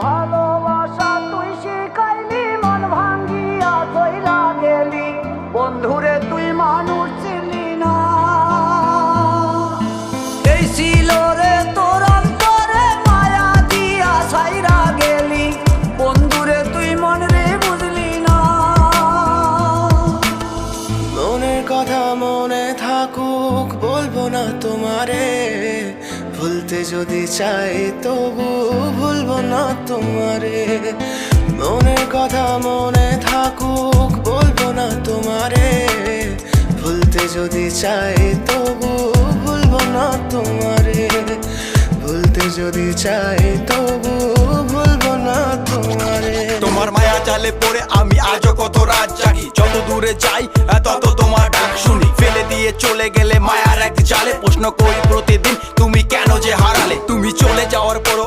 ভালোবাসা তুই শিখাইলি, মন ভাঙ্গিয়া চইলা গেলি, বন্ধুরে তুই মানুষ ছিলি না। এই ছিল রে তোর অন্তরে মায়া দিয়া ছাইরা গেলি, বন্ধুরে তুই মন রে বুঝলি না। মনের কথা মনে থাকুক বলবো না তোমারে, ভুলতে যদি চাই তবু ভুলবো না তোমারে। মনের কথা মনে থাকুক বলবো না তোমারে, ভুলতে যদি চাই তবু ভুলবো না তোমারে। ভুলতে যদি চাই তবু ভুলবো না তোমারে। তোমার মায়া জালে পড়ে আমি আজও কত রাত জাগি, যত দূরে যাই তত তোমার ডাক শুনি। ফেলে দিয়ে চলে গেলে মায়ার এক জালে, প্রশ্ন করি প্রতিদিন তুমি কেন যে হারালে। তুমি চলে যাওয়ার পরও